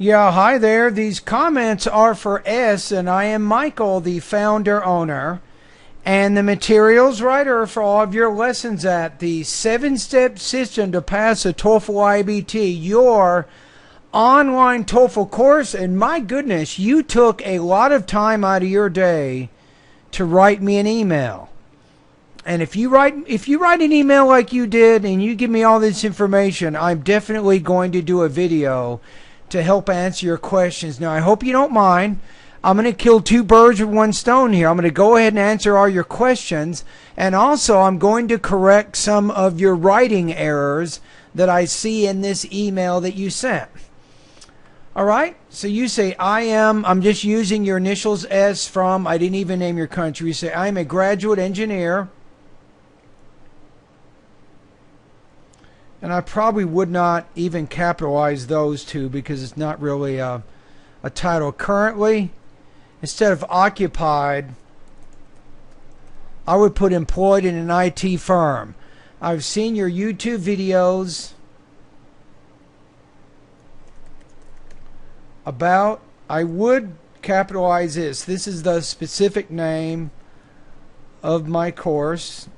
Yeah, hi there. These comments are for S, and I am Michael, the founder owner. And the materials writer for all of your lessons at the 7-step system to pass a TOEFL IBT, your online TOEFL course. And my goodness, you took a lot of time out of your day to write me an email. And if you write an email like you did and you give me all this information, I'm definitely going to do a video to help answer your questions. Now, I hope you don't mind. I'm going to kill two birds with one stone here. I'm going to go ahead and answer all your questions. And also, I'm going to correct some of your writing errors that I see in this email that you sent. All right? So you say, I'm just using your initials S from, I didn't even name your country. You say, I'm a graduate engineer. And I probably would not even capitalize those two because it's not really a title. Currently, instead of occupied, I would put employed in an IT firm. I've seen your YouTube videos about, I would capitalize this. This is the specific name of my course.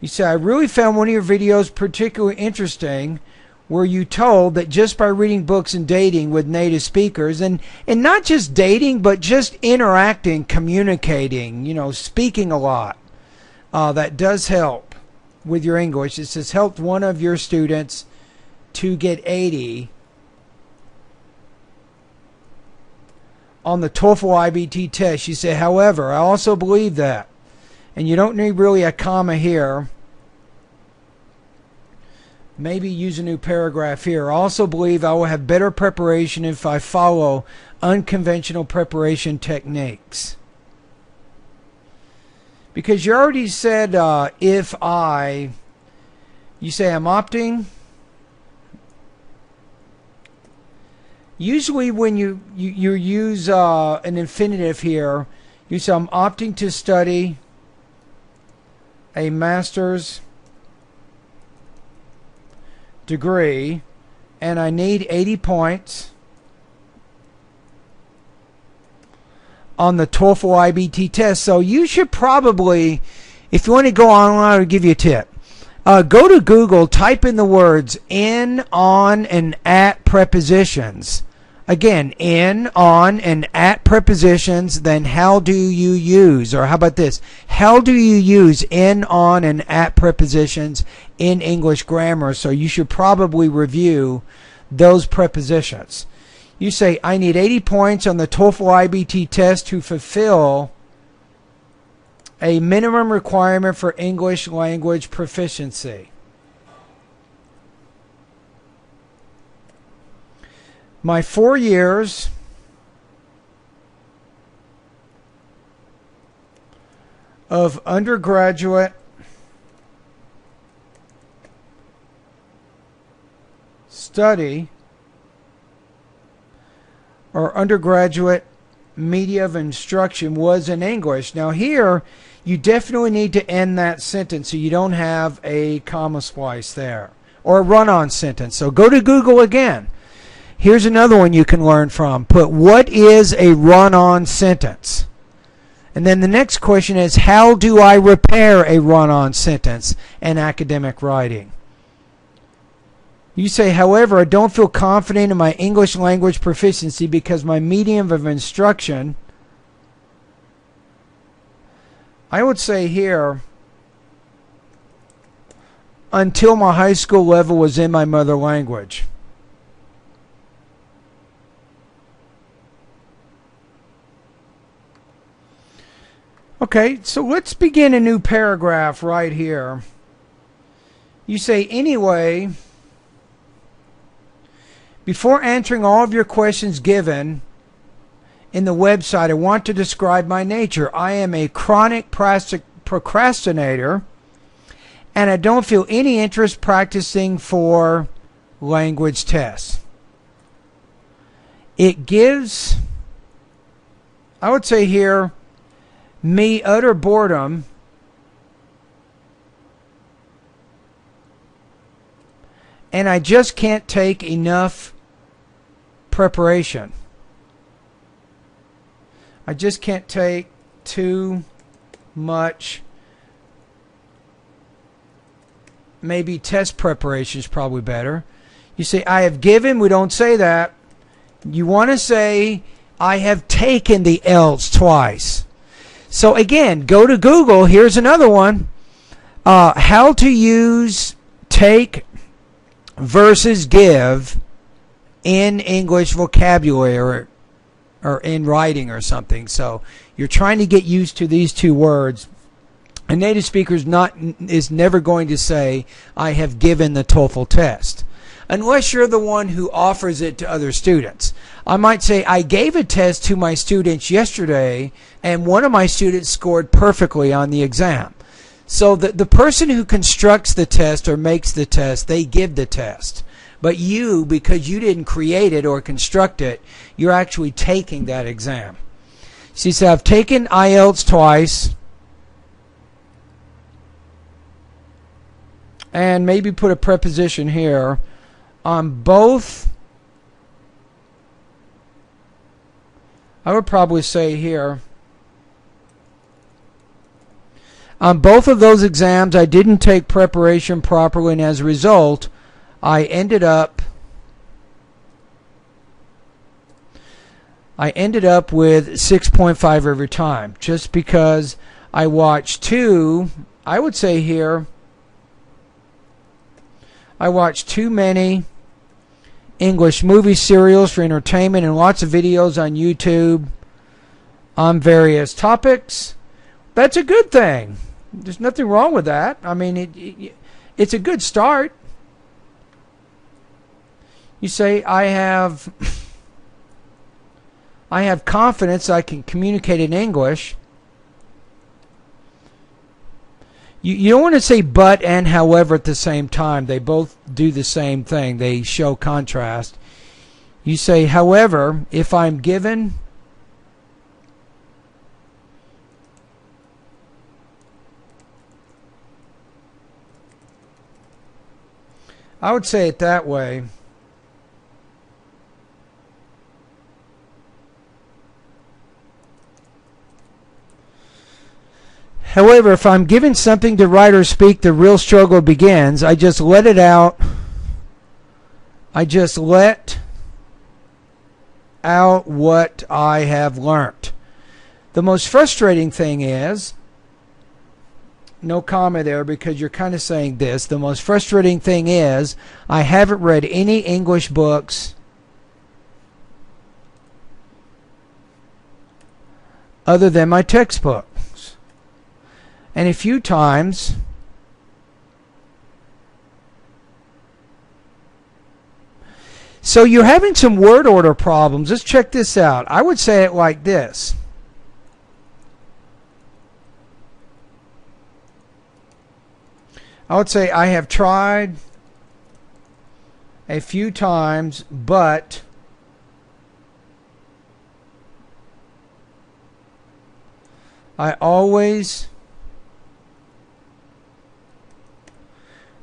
You say, I really found one of your videos particularly interesting where you told that just by reading books and dating with native speakers, and not just dating, but just interacting, communicating, speaking a lot, that does help with your English. It says, helped one of your students to get 80 on the TOEFL IBT test. You say, however, I also believe that. And you don't need really a comma here. Maybe use a new paragraph here. I also believe I will have better preparation if I follow unconventional preparation techniques. Because you already said you say I'm opting. Usually when you use an infinitive here, you say I'm opting to study a master's degree and I need 80 points on the TOEFL IBT test. So you should probably, if you want to go online, I'll give you a tip. Go to Google, type in the words in, on, and at prepositions. Again, in, on, and at prepositions, then how do you use, or how about this? How do you use in, on, and at prepositions in English grammar? So you should probably review those prepositions. You say, I need 80 points on the TOEFL IBT test to fulfill a minimum requirement for English language proficiency. My 4 years of undergraduate study or undergraduate media of instruction was in English. Now here, you definitely need to end that sentence so you don't have a comma splice there or a run-on sentence. So go to Google again. Here's another one you can learn from. Put, what is a run-on sentence? And then the next question is, how do I repair a run-on sentence in academic writing? You say, however, I don't feel confident in my English language proficiency because my medium of instruction, I would say here, until my high school level was in my mother language. Okay, so let's begin a new paragraph right here. You say, anyway, before answering all of your questions given in the website, I want to describe my nature. I am a chronic procrastinator, and I don't feel any interest practicing for language tests. It gives, I would say here, me utter boredom and I just can't take enough preparation. I just can't take too much. Maybe test preparation is probably better. You say, I have given. We don't say that. You want to say, I have taken the else twice. So again, go to Google. Here's another one. How to use take versus give in English vocabulary or in writing or something. So you're trying to get used to these two words. A native speaker is never going to say, I have given the TOEFL test, unless you're the one who offers it to other students. I might say, I gave a test to my students yesterday, and one of my students scored perfectly on the exam. So the person who constructs the test or makes the test, they give the test. But you, because you didn't create it or construct it, you're actually taking that exam. See, so I've taken IELTS twice. And maybe put a preposition here on both. I would probably say here, on both of those exams, I didn't take preparation properly, and as a result, I ended up with 6.5 every time, just because I watched I would say here, I watched too many English movie serials for entertainment and lots of videos on YouTube on various topics. That's a good thing. There's nothing wrong with that. I mean, it's a good start. You say, I have confidence I can communicate in English. You don't want to say but and however at the same time. They both do the same thing. They show contrast. You say, however, if I'm given I would say it that way. However, if I'm given something to write or speak, the real struggle begins. I just let it out. I just let out what I have learnt. The most frustrating thing is, no comma there because you're kind of saying this. The most frustrating thing is I haven't read any English books other than my textbook. And a few times so you're having some word order problems. Let's check this out. I would say it like this. I would say I have tried a few times, but I always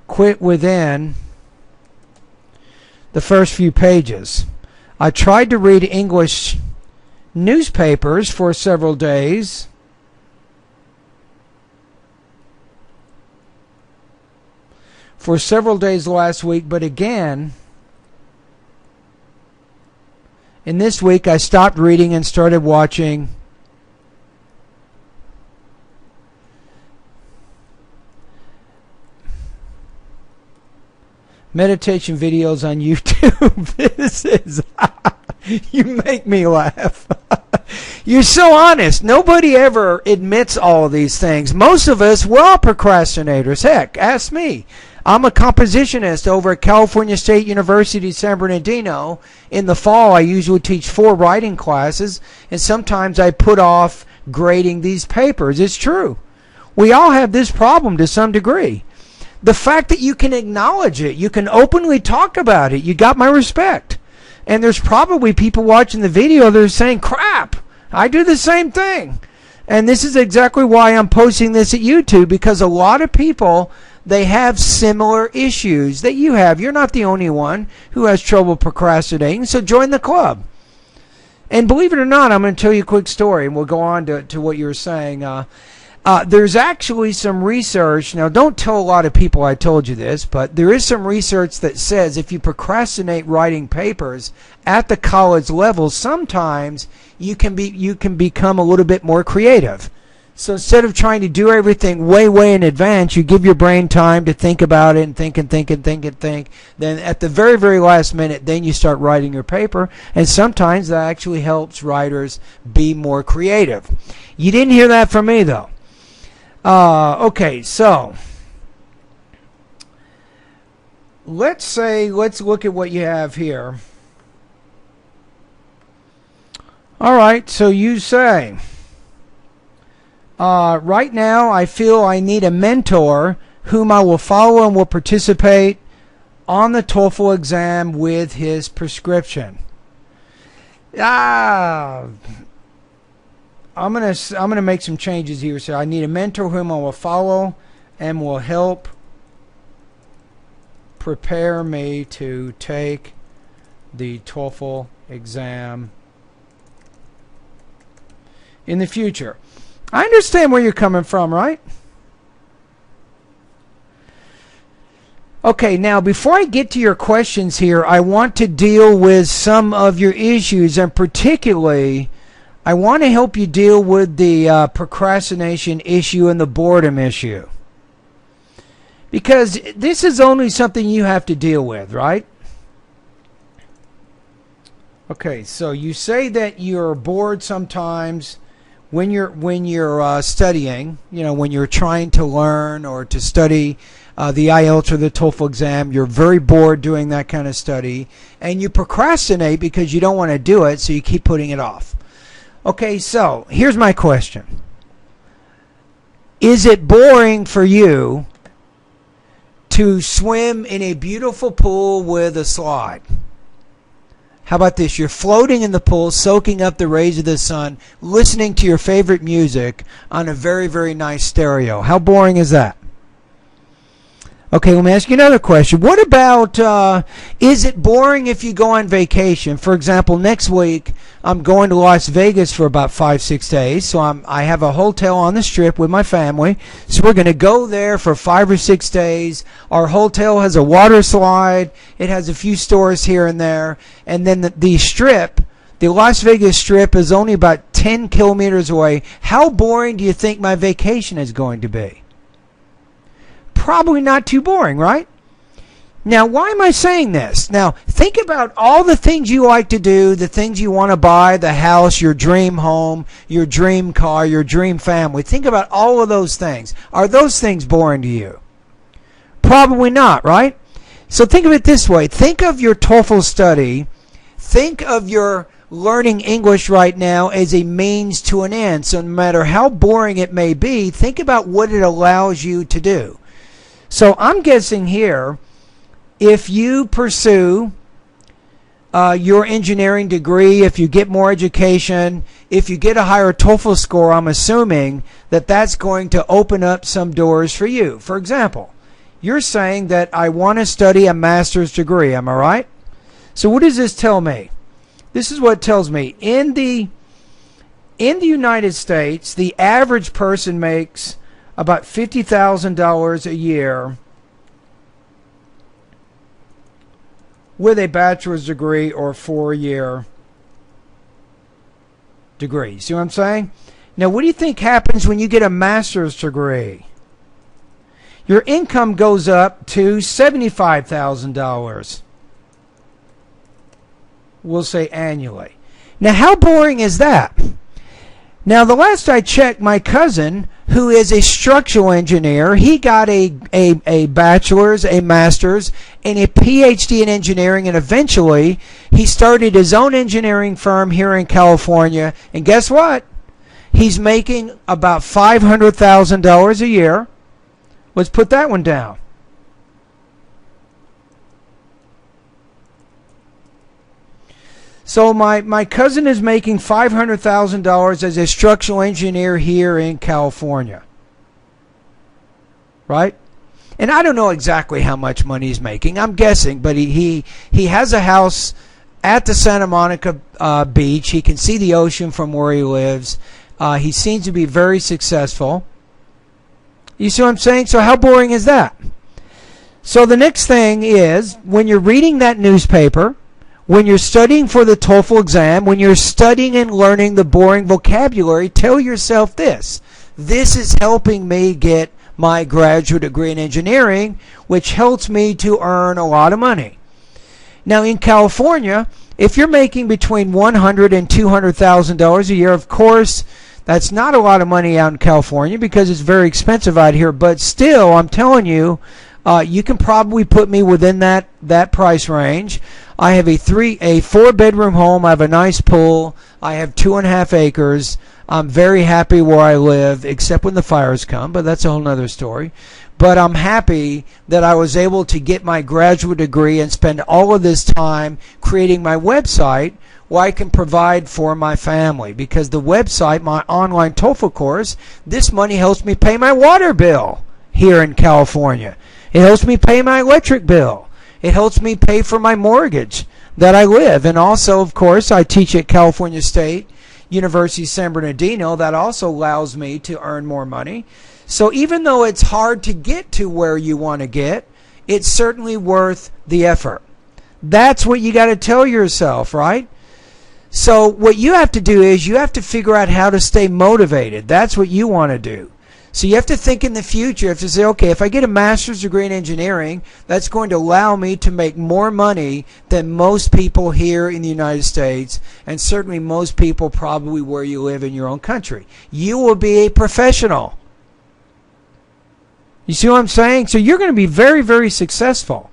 quit within the first few pages. I tried to read English newspapers for several days. For several days last week, but again, in this week I stopped reading and started watching meditation videos on YouTube. This is you make me laugh. You're so honest. Nobody ever admits all of these things. Most of us, we're all procrastinators. Heck, ask me. I'm a compositionist over at California State University, San Bernardino. In the fall, I usually teach 4 writing classes, and sometimes I put off grading these papers. It's true. We all have this problem to some degree. The fact that you can acknowledge it, you can openly talk about it, you got my respect. And there's probably people watching the video that are saying, crap, I do the same thing. And this is exactly why I'm posting this at YouTube, because a lot of people, they have similar issues that you have. You're not the only one who has trouble procrastinating, so join the club. And believe it or not, I'm going to tell you a quick story, and we'll go on to what you were saying. There's actually some research. Now, don't tell a lot of people I told you this, but there is some research that says if you procrastinate writing papers at the college level, sometimes you can become a little bit more creative. So instead of trying to do everything way in advance, you give your brain time to think about it and think. Then at the very last minute, then you start writing your paper. And sometimes that actually helps writers be more creative. You didn't hear that from me, though. Okay, so let's look at what you have here. All right, so you say, right now I feel I need a mentor whom I will follow and will participate on the TOEFL exam with his prescription. I'm gonna make some changes here. So I need a mentor whom I will follow and will help prepare me to take the TOEFL exam in the future. I understand where you're coming from, right? Okay, now before I get to your questions here, I want to deal with some of your issues, and particularly I want to help you deal with the procrastination issue and the boredom issue. Because this is only something you have to deal with, right? Okay, so you say that you're bored sometimes when you're studying, when you're trying to learn or to study the IELTS or the TOEFL exam. You're very bored doing that kind of study, and you procrastinate because you don't want to do it, so you keep putting it off. Okay, so here's my question. Is it boring for you to swim in a beautiful pool with a slide? How about this? You're floating in the pool, soaking up the rays of the sun, listening to your favorite music on a very nice stereo. How boring is that? Okay, let me ask you another question. What about, is it boring if you go on vacation? For example, next week, I'm going to Las Vegas for about 5-6 days. So I have a hotel on the Strip with my family. So we're going to go there for 5 or 6 days. Our hotel has a water slide. It has a few stores here and there. And then the Strip, the Las Vegas Strip, is only about 10 kilometers away. How boring do you think my vacation is going to be? Probably not too boring, right? Now, why am I saying this? Now, think about all the things you like to do, the things you want to buy, the house, your dream home, your dream car, your dream family. Think about all of those things. Are those things boring to you? Probably not, right? So think of it this way. Think of your TOEFL study. Think of your learning English right now as a means to an end. So no matter how boring it may be, think about what it allows you to do. So I'm guessing here, if you pursue your engineering degree, if you get more education, if you get a higher TOEFL score, I'm assuming that that's going to open up some doors for you. For example, you're saying that I want to study a master's degree. Am I right? So what does this tell me? This is what it tells me. In the United States, the average person makes about $50,000 a year with a bachelor's degree or 4-year degree. See what I'm saying? Now, what do you think happens when you get a master's degree? Your income goes up to $75,000. We'll say annually. Now, how boring is that? Now, the last I checked, my cousin, who is a structural engineer, he got a bachelor's, a master's, and a PhD in engineering, and eventually he started his own engineering firm here in California. And guess what? He's making about $500,000 a year. Let's put that one down. So my cousin is making $500,000 as a structural engineer here in California. Right? And I don't know exactly how much money he's making. I'm guessing, but he has a house at the Santa Monica beach. He can see the ocean from where he lives. He seems to be very successful. You see what I'm saying? So how boring is that? So the next thing is, when you're reading that newspaper, when you're studying for the TOEFL exam, when you're studying and learning the boring vocabulary, tell yourself this: this is helping me get my graduate degree in engineering, which helps me to earn a lot of money. Now in California, if you're making between $100,000 and $200,000 a year, of course, that's not a lot of money out in California because it's very expensive out here. But still, I'm telling you, you can probably put me within that price range. I have a 4-bedroom home. I have a nice pool. I have 2.5 acres. I'm very happy where I live, except when the fires come, but that's a whole nother story. But I'm happy that I was able to get my graduate degree and spend all of this time creating my website where I can provide for my family. Because the website, my online TOEFL course, this money helps me pay my water bill here in California. It helps me pay my electric bill. It helps me pay for my mortgage that I live. And also, of course, I teach at California State University San Bernardino. That also allows me to earn more money. So even though it's hard to get to where you want to get, it's certainly worth the effort. That's what you got to tell yourself, right? So what you have to do is you have to figure out how to stay motivated. That's what you want to do. So you have to think in the future. You have to say, okay, if I get a master's degree in engineering, that's going to allow me to make more money than most people here in the United States, and certainly most people probably where you live in your own country. You will be a professional. You see what I'm saying? So you're going to be very, very successful.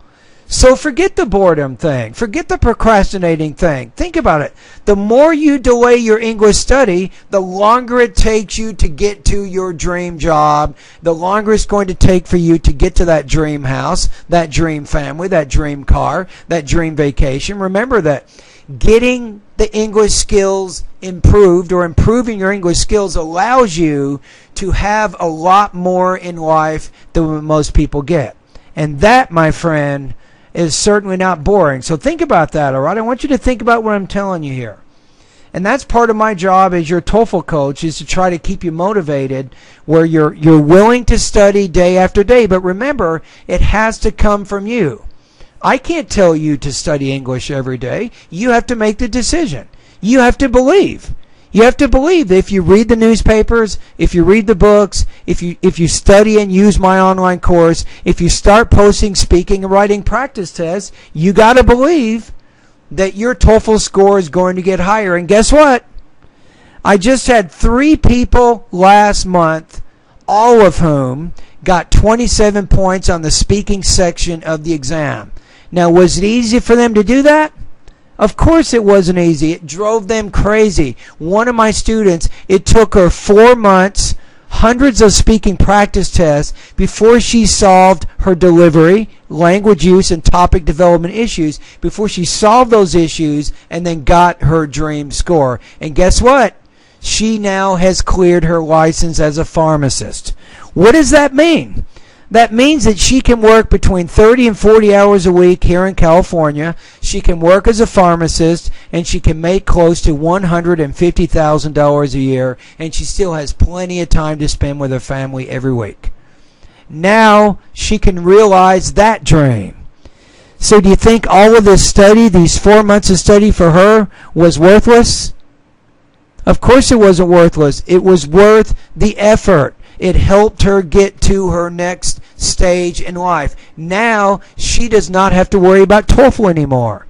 So forget the boredom thing. Forget the procrastinating thing. Think about it. The more you delay your English study, the longer it takes you to get to your dream job, the longer it's going to take for you to get to that dream house, that dream family, that dream car, that dream vacation. Remember that getting the English skills improved, or improving your English skills, allows you to have a lot more in life than most people get. And that, my friend, is certainly not boring. So think about that, all right? I want you to think about what I'm telling you here. And that's part of my job as your TOEFL coach, is to try to keep you motivated where you're willing to study day after day. But remember, it has to come from you. I can't tell you to study English every day. You have to make the decision. You have to believe. You have to believe that if you read the newspapers, if you read the books, if you study and use my online course, if you start posting speaking and writing practice tests, you got to believe that your TOEFL score is going to get higher. And guess what? I just had 3 people last month, all of whom got 27 points on the speaking section of the exam. Now, was it easy for them to do that? Of course it wasn't easy. It drove them crazy. One of my students, it took her 4 months, hundreds of speaking practice tests before she solved her delivery, language use, and topic development issues, before she solved those issues and then got her dream score. And guess what? She now has cleared her license as a pharmacist. What does that mean? That means that she can work between 30 and 40 hours a week here in California. She can work as a pharmacist, and she can make close to $150,000 a year, and she still has plenty of time to spend with her family every week. Now she can realize that dream. So do you think all of this study, these 4 months of study for her, was worthless? Of course it wasn't worthless. It was worth the effort. It helped her get to her next stage in life. Now she does not have to worry about TOEFL anymore.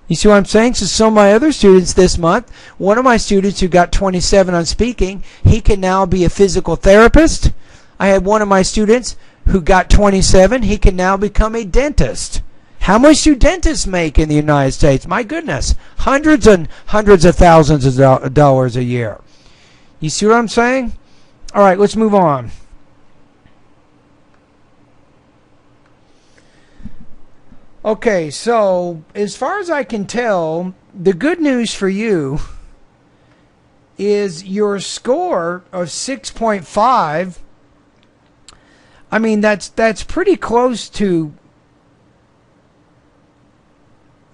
You see what I'm saying? So some of my other students this month, one of my students who got 27 on speaking, he can now be a physical therapist. I had one of my students who got 27. He can now become a dentist. How much do dentists make in the United States? My goodness, hundreds and hundreds of thousands of dollars a year. You see what I'm saying? All right, let's move on. Okay, so as far as I can tell, the good news for you is your score of 6.5 I mean, that's pretty close to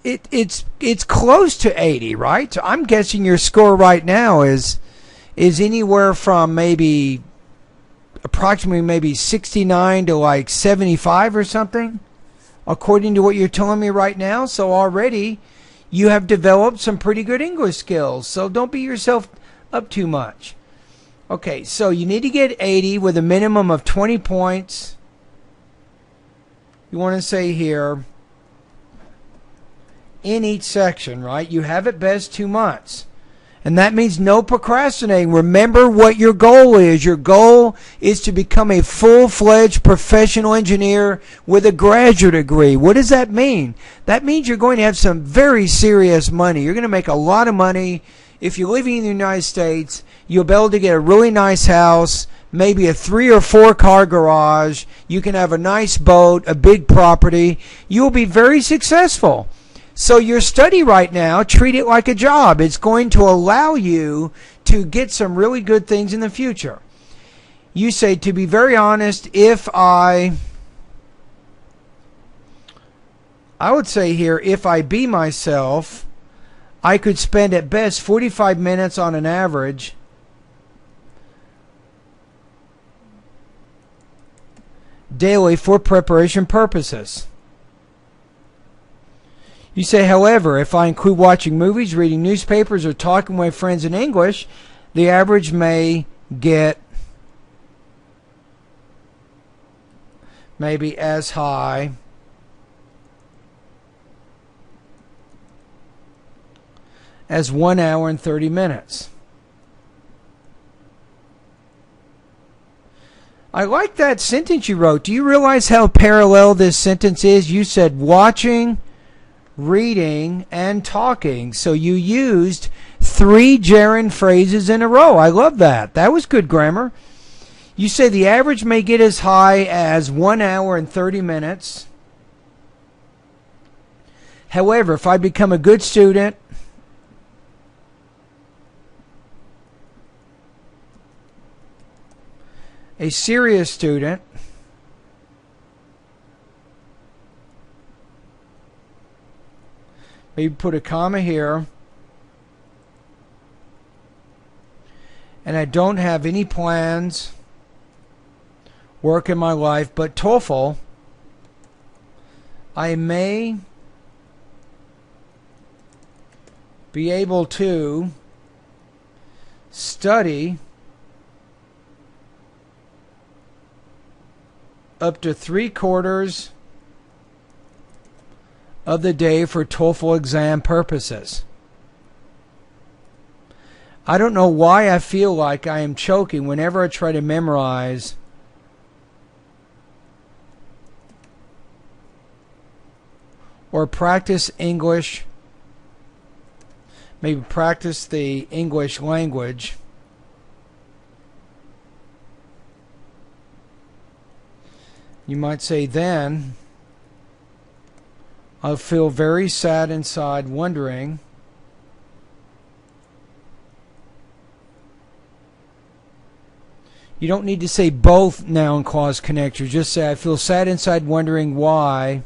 it's close to 80, right? So I'm guessing your score right now is anywhere from maybe approximately maybe 69 to like 75 or something, according to what you're telling me right now. So already you have developed some pretty good English skills. So don't beat yourself up too much. Okay, so you need to get 80 with a minimum of 20 points. You want to say here, in each section, right? You have at best 2 months. And that means no procrastinating. Remember what your goal is. Your goal is to become a full-fledged professional engineer with a graduate degree. What does that mean? That means you're going to have some very serious money. You're going to make a lot of money. If you're living in the United States, you'll be able to get a really nice house, maybe a 3 or 4 car garage. You can have a nice boat, a big property. You'll be very successful. So your study right now, treat it like a job. It's going to allow you to get some really good things in the future. You say, to be very honest, I would say here, if I be myself, I could spend at best 45 minutes on an average daily for preparation purposes. You say, however, if I include watching movies, reading newspapers, or talking with friends in English, the average may get maybe as high as 1 hour and 30 minutes. I like that sentence you wrote. Do you realize how parallel this sentence is? You said watching, reading, and talking. So you used 3 gerund phrases in a row. I love that. That was good grammar. You say the average may get as high as 1 hour and 30 minutes. However, if I become a good student, a serious student, maybe put a comma here, and I don't have any plans, work in my life, but TOEFL, I may be able to study up to 3/4 of the day for TOEFL exam purposes. I don't know why I feel like I am choking whenever I try to memorize or practice English, maybe practice the English language. You might say, then I'll feel very sad inside, wondering you don't need to say both noun clause connectors. Just say, I feel sad inside, wondering why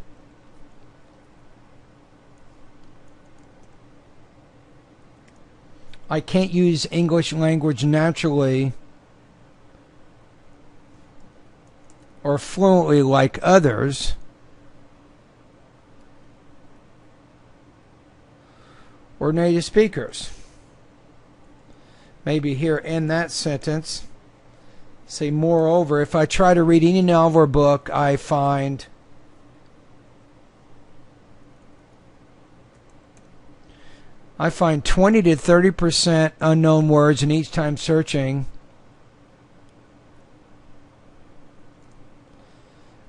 I can't use English language naturally or fluently like others, or native speakers. Maybe here in that sentence, say, moreover, if I try to read any novel or book, I find I find 20 to 30% unknown words, and each time searching,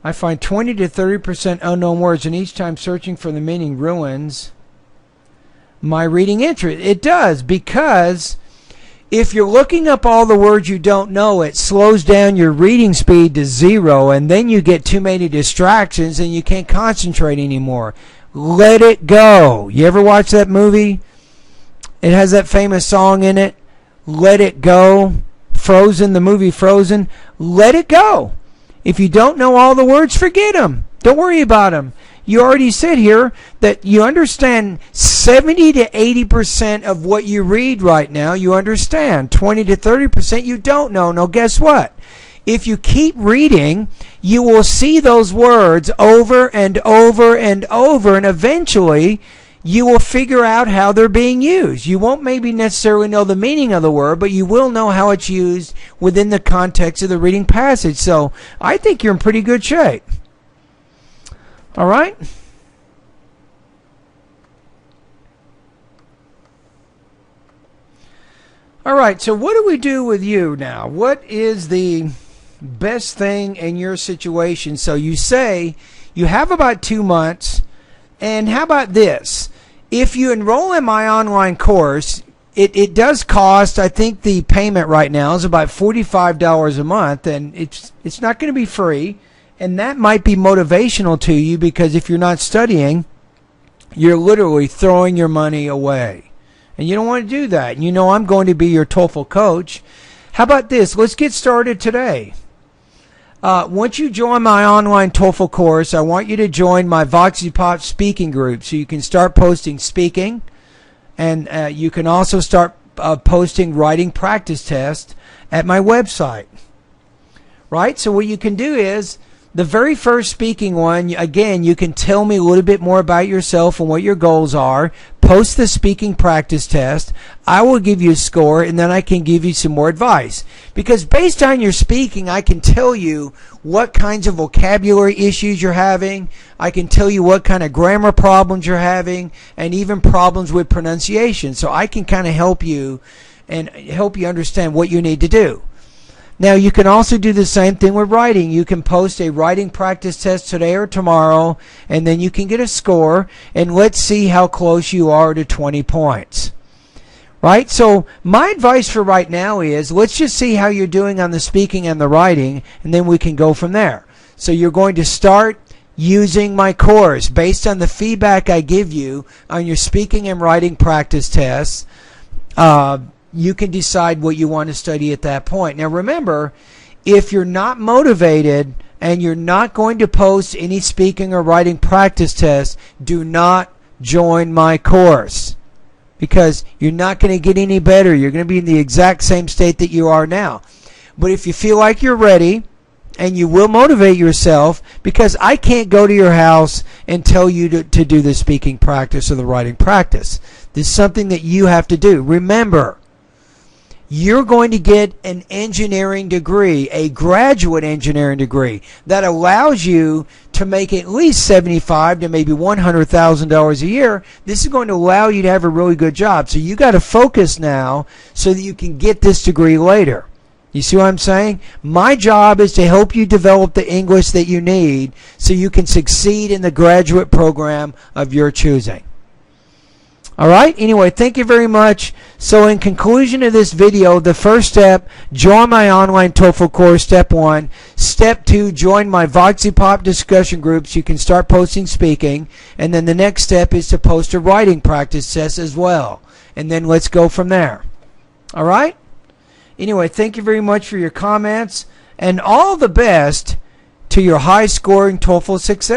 I find 20 to 30% unknown words, and each time searching for the meaning ruins my reading interest. It does, because if you're looking up all the words you don't know, it slows down your reading speed to 0, and then you get too many distractions and you can't concentrate anymore. Let it go. You ever watch that movie? It has that famous song in it, Let It Go. Frozen, the movie Frozen. Let it go. If you don't know all the words, forget them. Don't worry about them. You already said here that you understand 70 to 80% of what you read right now, you understand. 20 to 30% you don't know. Now, guess what? If you keep reading, you will see those words over and over and over, and eventually you will figure out how they're being used. You won't maybe necessarily know the meaning of the word, but you will know how it's used within the context of the reading passage. So I think you're in pretty good shape. All right? All right, so what do we do with you now? What is the best thing in your situation? So you say you have about 2 months, and how about this? If you enroll in my online course, it does cost, I think the payment right now is about $45 a month, and it's not going to be free. And that might be motivational to you, because if you're not studying, you're literally throwing your money away. And you don't want to do that. You know I'm going to be your TOEFL coach. How about this? Let's get started today. Once you join my online TOEFL course, I want you to join my Voxy Pop speaking group, so you can start posting speaking, and you can also start posting writing practice tests at my website. Right? So what you can do is, the very first speaking one, again, you can tell me a little bit more about yourself and what your goals are. Post the speaking practice test. I will give you a score, and then I can give you some more advice. Because based on your speaking, I can tell you what kinds of vocabulary issues you're having. I can tell you what kind of grammar problems you're having, and even problems with pronunciation. So I can kind of help you and help you understand what you need to do. Now, you can also do the same thing with writing. You can post a writing practice test today or tomorrow, and then you can get a score, and let's see how close you are to 20 points. Right? So my advice for right now is, let's just see how you're doing on the speaking and the writing, and then we can go from there. So you're going to start using my course based on the feedback I give you on your speaking and writing practice tests. You can decide what you want to study at that point. Now remember, if you're not motivated and you're not going to post any speaking or writing practice tests, do not join my course, because you're not going to get any better. You're going to be in the exact same state that you are now. But if you feel like you're ready, and you will motivate yourself, because I can't go to your house and tell you to do the speaking practice or the writing practice. This is something that you have to do. Remember, you're going to get an engineering degree, a graduate engineering degree, that allows you to make at least $75,000 to maybe $100,000 a year. This is going to allow you to have a really good job. So you got to focus now so that you can get this degree later. You see what I'm saying? My job is to help you develop the English that you need so you can succeed in the graduate program of your choosing. All right? Anyway, thank you very much. So in conclusion of this video, the first step, join my online TOEFL course, step 1. Step 2, join my Voxy Pop discussion groups. You can start posting speaking. And then the next step is to post a writing practice test as well. And then let's go from there. All right? Anyway, thank you very much for your comments. And all the best to your high-scoring TOEFL success.